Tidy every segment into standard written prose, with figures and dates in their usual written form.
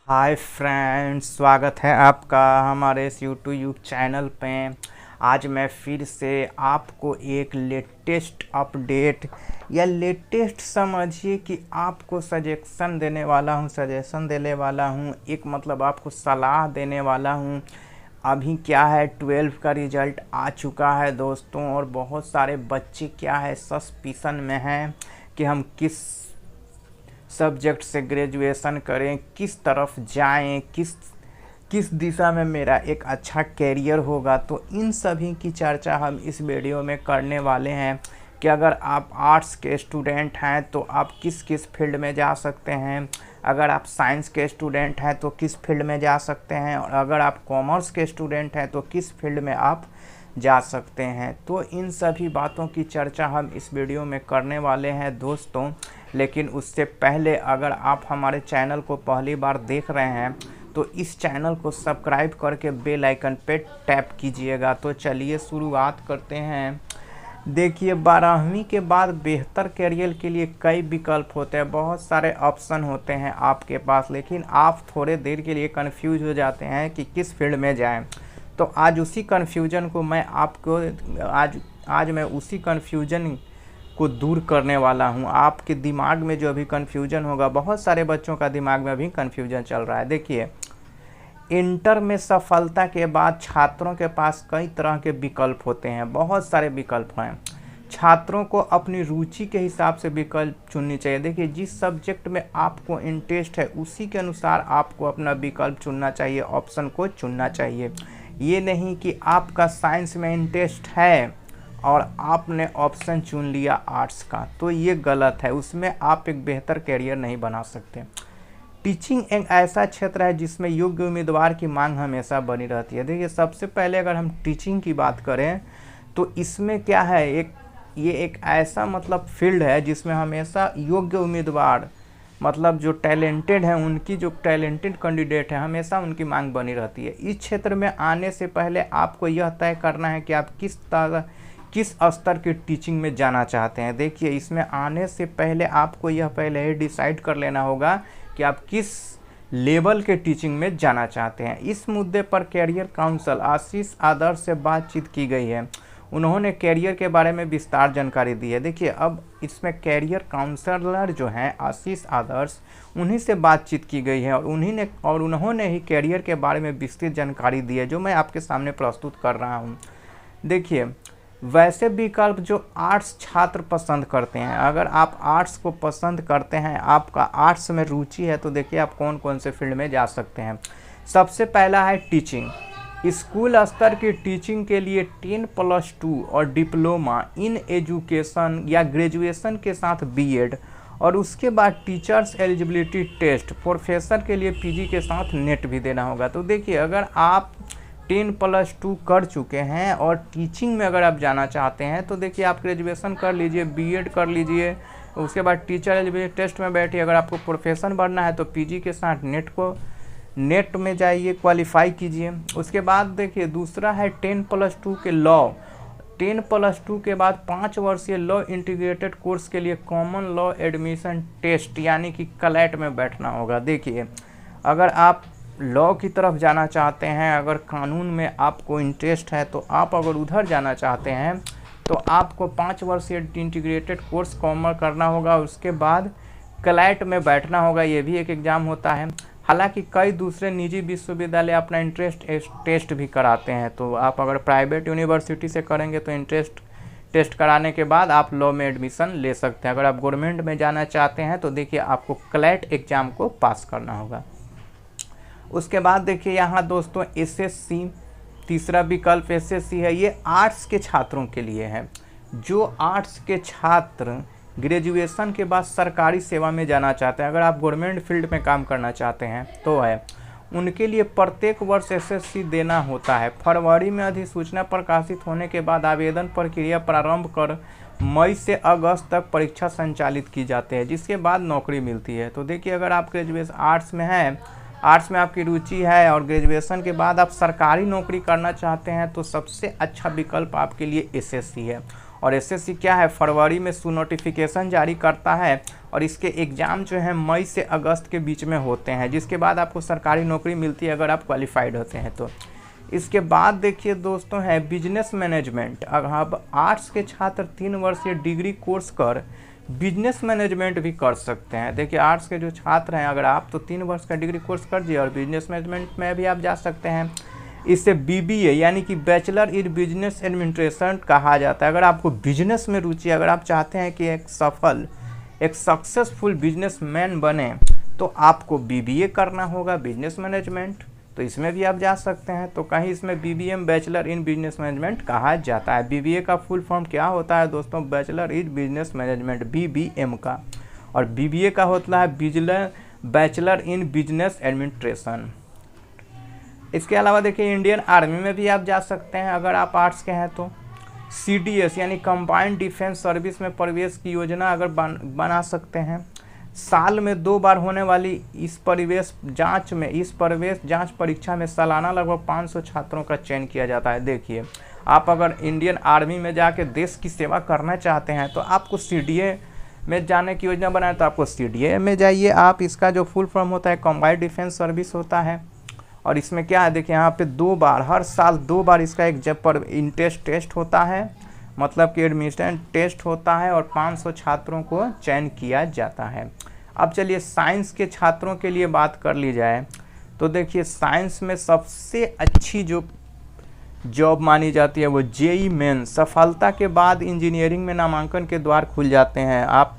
Hi friends, स्वागत है आपका हमारे इस यूट्यूब चैनल पे। आज मैं फिर से आपको एक लेटेस्ट अपडेट या लेटेस्ट समझिए कि आपको सजेशन देने वाला हूँ एक मतलब आपको सलाह देने वाला हूँ। अभी क्या है 12 का रिज़ल्ट आ चुका है दोस्तों, और बहुत सारे बच्चे क्या है सस्पिशन में हैं कि हम किस सब्जेक्ट से ग्रेजुएशन करें, किस तरफ जाएं, किस किस दिशा में मेरा एक अच्छा कैरियर होगा। तो इन सभी की चर्चा हम इस वीडियो में करने वाले हैं कि अगर आप आर्ट्स के स्टूडेंट हैं तो आप किस किस फील्ड में जा सकते हैं, अगर आप साइंस के स्टूडेंट हैं तो किस फील्ड में जा सकते हैं, और अगर आप कॉमर्स के स्टूडेंट हैं तो किस फील्ड में आप जा सकते हैं। तो इन सभी बातों की चर्चा हम इस वीडियो में करने वाले हैं दोस्तों। लेकिन उससे पहले अगर आप हमारे चैनल को पहली बार देख रहे हैं तो इस चैनल को सब्सक्राइब करके बेल आइकन पे टैप कीजिएगा। तो चलिए शुरुआत करते हैं। देखिए, 12वीं के बाद बेहतर करियर के लिए कई विकल्प होते हैं, बहुत सारे ऑप्शन होते हैं आपके पास, लेकिन आप थोड़े देर के लिए कंफ्यूज हो जाते हैं कि किस फील्ड में जाएं। तो आज उसी कन्फ्यूजन को मैं आपको आज मैं उसी कन्फ्यूजन को दूर करने वाला हूं। आपके दिमाग में जो अभी कन्फ्यूजन होगा, बहुत सारे बच्चों का दिमाग में अभी कन्फ्यूजन चल रहा है। देखिए, इंटर में सफलता के बाद छात्रों के पास कई तरह के विकल्प होते हैं, बहुत सारे विकल्प हैं। छात्रों को अपनी रुचि के हिसाब से विकल्प चुननी चाहिए। देखिए, जिस सब्जेक्ट में आपको इंटरेस्ट है उसी के अनुसार आपको अपना विकल्प चुनना चाहिए, ऑप्शन को चुनना चाहिए। ये नहीं कि आपका साइंस में इंटरेस्ट है और आपने ऑप्शन चुन लिया आर्ट्स का, तो ये गलत है। उसमें आप एक बेहतर करियर नहीं बना सकते। टीचिंग एक ऐसा क्षेत्र है जिसमें योग्य उम्मीदवार की मांग हमेशा बनी रहती है। देखिए, सबसे पहले अगर हम टीचिंग की बात करें तो इसमें क्या है, ये एक ऐसा मतलब फील्ड है जिसमें हमेशा योग्य उम्मीदवार मतलब जो टैलेंटेड हैं, उनकी जो टैलेंटेड कैंडिडेट है हमेशा उनकी मांग बनी रहती है। इस क्षेत्र में आने से पहले आपको यह तय करना है कि आप किस स्तर की टीचिंग में जाना चाहते हैं। देखिए, इसमें आने से पहले आपको यह पहले ही डिसाइड कर लेना होगा कि आप किस लेवल के टीचिंग में जाना चाहते हैं। इस मुद्दे पर कैरियर काउंसिल आशीष आदर्श से बातचीत की गई है। उन्होंने कैरियर के बारे में विस्तार जानकारी दी है। देखिए, अब इसमें कैरियर काउंसलर जो हैं आशीष आदर्श, उन्हीं से बातचीत की गई है और उन्होंने ही कैरियर के बारे में विस्तृत जानकारी दी है, जो मैं आपके सामने प्रस्तुत कर रहा हूँ। देखिए, वैसे विकल्प जो आर्ट्स छात्र पसंद करते हैं, अगर आप आर्ट्स को पसंद करते हैं, आपका आर्ट्स में रुचि है, तो देखिए आप कौन कौन से फील्ड में जा सकते हैं। सबसे पहला है टीचिंग। स्कूल स्तर की टीचिंग के लिए 10+2 और डिप्लोमा इन एजुकेशन या ग्रेजुएशन के साथ बीएड, और उसके बाद टीचर्स एलिजिबिलिटी टेस्ट, प्रोफेसर के लिए पीजी के साथ नेट भी देना होगा। तो देखिए, अगर आप 10+2 कर चुके हैं और टीचिंग में अगर आप जाना चाहते हैं तो देखिए आप ग्रेजुएशन कर लीजिए, बीएड कर लीजिए, उसके बाद टीचर एलिजिबिलिटी टेस्ट में बैठिए। अगर आपको प्रोफेसर बनना है तो पीजी के साथ नेट में जाइए, क्वालिफाई कीजिए। उसके बाद देखिए, दूसरा है 10+2 के लॉ। 10+2 के बाद 5 वर्षीय लॉ इंटीग्रेटेड कोर्स के लिए कॉमन लॉ एडमिशन टेस्ट यानी कि क्लैट में बैठना होगा। देखिए, अगर आप लॉ की तरफ जाना चाहते हैं, अगर कानून में आपको इंटरेस्ट है, तो आप अगर उधर जाना चाहते हैं तो आपको 5 वर्षीय इंटीग्रेटेड कोर्स कॉमन करना होगा। उसके बाद क्लैट में बैठना होगा, ये भी एक एग्ज़ाम होता है। हालांकि कई दूसरे निजी विश्वविद्यालय अपना इंटरेस्ट टेस्ट भी कराते हैं, तो आप अगर प्राइवेट यूनिवर्सिटी से करेंगे तो इंटरेस्ट टेस्ट कराने के बाद आप लॉ में एडमिशन ले सकते हैं। अगर आप गवर्नमेंट में जाना चाहते हैं तो देखिए आपको क्लैट एग्ज़ाम को पास करना होगा। उसके बाद देखिए यहाँ दोस्तों एसएससी, तीसरा विकल्प एसएससी है। ये आर्ट्स के छात्रों के लिए है। जो आर्ट्स के छात्र ग्रेजुएशन के बाद सरकारी सेवा में जाना चाहते हैं, अगर आप गवर्नमेंट फील्ड में काम करना चाहते हैं तो है, उनके लिए प्रत्येक वर्ष एसएससी देना होता है। फरवरी में अधिसूचना प्रकाशित होने के बाद आवेदन प्रक्रिया प्रारंभ कर मई से अगस्त तक परीक्षा संचालित की जाती है, जिसके बाद नौकरी मिलती है। तो देखिए, अगर आप ग्रेजुएशन आर्ट्स में हैं, आर्ट्स में आपकी रुचि है और ग्रेजुएशन के बाद आप सरकारी नौकरी करना चाहते हैं तो सबसे अच्छा विकल्प आपके लिए एसएससी है। और एसएससी क्या है, फरवरी में नोटिफिकेशन जारी करता है और इसके एग्ज़ाम जो है मई से अगस्त के बीच में होते हैं, जिसके बाद आपको सरकारी नौकरी मिलती है अगर आप क्वालिफाइड होते हैं तो। इसके बाद देखिए दोस्तों है बिजनेस मैनेजमेंट। अब आर्ट्स के छात्र 3 वर्षीय डिग्री कोर्स कर बिजनेस मैनेजमेंट भी कर सकते हैं। देखिए आर्ट्स के जो छात्र हैं, अगर आप तो 3 वर्ष का डिग्री कोर्स कर दिए और बिजनेस मैनेजमेंट में भी आप जा सकते हैं। इसे बीबीए यानी कि बैचलर इन बिजनेस एडमिनिस्ट्रेशन कहा जाता है। अगर आपको बिजनेस में रुचि, अगर आप चाहते हैं कि एक सक्सेसफुल बिजनेसमैन बने, तो आपको बीबीए करना होगा, बिजनेस मैनेजमेंट। तो इसमें भी आप जा सकते हैं। तो कहीं इसमें BBM bachelor in business management कहा जाता है। बीबीए का फुल फॉर्म क्या होता है दोस्तों, bachelor in business management, BBM का। और बीबीए का होता है बैचलर इन बिजनेस एडमिनिस्ट्रेशन। इसके अलावा देखिए इंडियन आर्मी में भी आप जा सकते हैं अगर आप आर्ट्स के हैं तो। सीडीएस यानी कंबाइंड डिफेंस सर्विस में प्रवेश की योजना अगर बना सकते हैं। साल में 2 बार होने वाली इस प्रवेश जांच परीक्षा में सालाना लगभग 500 छात्रों का चयन किया जाता है। देखिए आप अगर इंडियन आर्मी में जाके देश की सेवा करना चाहते हैं तो आपको सीडीए में जाने की योजना बनाए, तो आपको सीडीए में जाइए आप। इसका जो फुल फॉर्म होता है कंबाइंड डिफेंस सर्विस होता है। और इसमें क्या है, देखिए यहाँ पे 2 बार, हर साल 2 बार इसका एक टेस्ट होता है, मतलब कि एडमिशन टेस्ट होता है और 500 छात्रों को चयन किया जाता है। अब चलिए साइंस के छात्रों के लिए बात कर ली जाए तो देखिए साइंस में सबसे अच्छी जो जॉब मानी जाती है वो जेईई मेन। सफलता के बाद इंजीनियरिंग में नामांकन के द्वार खुल जाते हैं। आप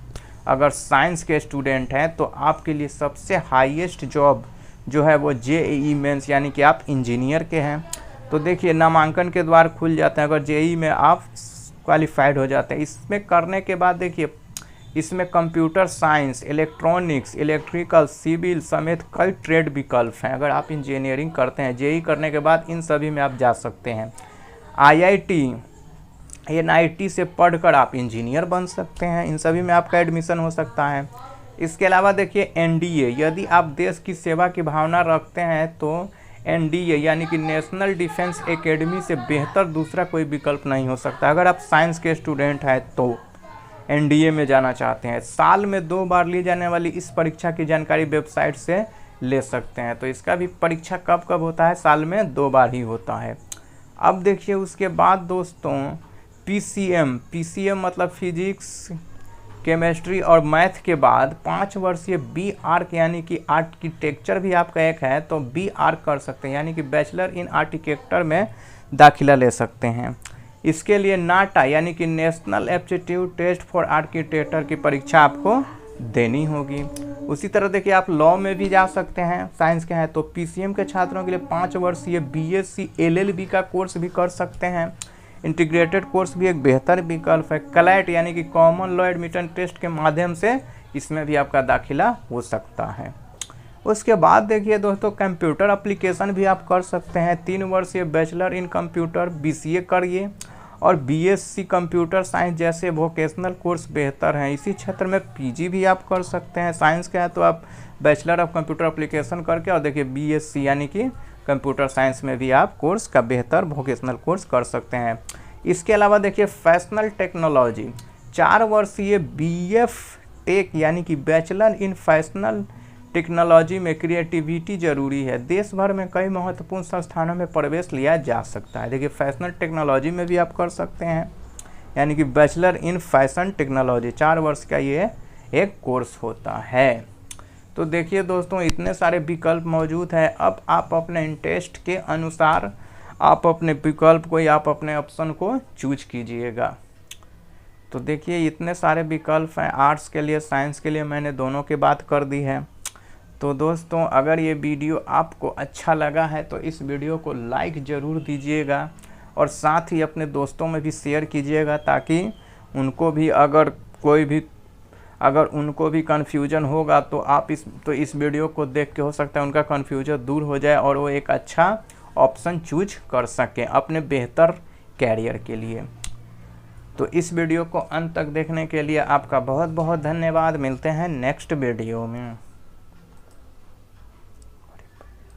अगर साइंस के स्टूडेंट हैं तो आपके लिए सबसे हाईएस्ट जॉब जो है वो जेईई मेंस, यानी कि आप इंजीनियर के हैं तो देखिए नामांकन के द्वार खुल जाते हैं अगर जेईई में आप क्वालिफाइड हो जाते हैं। इसमें करने के बाद देखिए इसमें computer science, electronics, electrical, civil समेत कई ट्रेड विकल्प हैं। अगर आप इंजीनियरिंग करते हैं जेईई करने के बाद इन सभी में आप जा सकते हैं। आईआईटी, एनआईटी से पढ़कर आप इंजीनियर बन सकते हैं, इन सभी में आपका एडमिशन हो सकता है। इसके अलावा देखिए एनडीए, यदि आप देश की सेवा की भावना रखते हैं तो एनडीए यानी कि नेशनल डिफेंस एकेडमी से बेहतर दूसरा कोई विकल्प नहीं हो सकता। अगर आप साइंस के स्टूडेंट हैं तो एनडीए में जाना चाहते हैं। साल में 2 बार ली जाने वाली इस परीक्षा की जानकारी वेबसाइट से ले सकते हैं। तो इसका भी परीक्षा कब कब होता है, साल में 2 बार ही होता है। अब देखिए उसके बाद दोस्तों पीसीएम मतलब फिजिक्स, केमिस्ट्री और मैथ के बाद 5 वर्षीय बी आर्क यानी कि आर्किटेक्चर भी आपका एक है तो बी आर्क कर सकते हैं, यानी कि बैचलर इन आर्किटेक्चर में दाखिला ले सकते हैं। इसके लिए नाटा यानी कि national aptitude test for architecture की परीक्षा आपको देनी होगी। उसी तरह देखिए आप लॉ में भी जा सकते हैं, साइंस के हैं तो पीसीएम के छात्रों के लिए 5 वर्षीय बीएससी एलएलबी का कोर्स भी कर सकते हैं। इंटीग्रेटेड कोर्स भी एक बेहतर विकल्प है। क्लैट यानी कि कॉमन लॉ एडमिशन टेस्ट के माध्यम से इसमें भी आपका दाखिला हो सकता है। उसके बाद देखिए दोस्तों कंप्यूटर एप्लीकेशन भी आप कर सकते हैं। 3 वर्षीय बैचलर इन कंप्यूटर बीसीए करिए और बीएससी कंप्यूटर साइंस जैसे वोकेशनल कोर्स बेहतर हैं। इसी क्षेत्र में पीजी भी आप कर सकते हैं। साइंस का है तो आप बैचलर ऑफ कंप्यूटर एप्लीकेशन करके और देखिए बीएससी यानी कि कंप्यूटर साइंस में भी आप कोर्स का बेहतर वोकेशनल कोर्स कर सकते हैं। इसके अलावा देखिए फैशनल टेक्नोलॉजी, 4 वर्षीय बीएफ टेक यानी कि बैचलर इन फैशनल टेक्नोलॉजी में क्रिएटिविटी जरूरी है। देश भर में कई महत्वपूर्ण संस्थानों में प्रवेश लिया जा सकता है। देखिए फैशनल टेक्नोलॉजी में भी आप कर सकते हैं, यानी कि बैचलर इन फैशन टेक्नोलॉजी 4 वर्ष का ये एक कोर्स होता है। तो देखिए दोस्तों इतने सारे विकल्प मौजूद हैं। अब आप अपने इंटरेस्ट के अनुसार आप अपने विकल्प को या आप अपने ऑप्शन को चूज कीजिएगा। तो देखिए इतने सारे विकल्प हैं, आर्ट्स के लिए साइंस के लिए मैंने दोनों की बात कर दी है। तो दोस्तों अगर ये वीडियो आपको अच्छा लगा है तो इस वीडियो को लाइक ज़रूर दीजिएगा और साथ ही अपने दोस्तों में भी शेयर कीजिएगा ताकि उनको भी अगर उनको भी कन्फ्यूजन होगा तो आप इस वीडियो को देख के हो सकता है उनका कन्फ्यूजन दूर हो जाए और वो एक अच्छा ऑप्शन चूज कर सकें अपने बेहतर कैरियर के लिए। तो इस वीडियो को अंत तक देखने के लिए आपका बहुत बहुत धन्यवाद। मिलते हैं नेक्स्ट वीडियो में।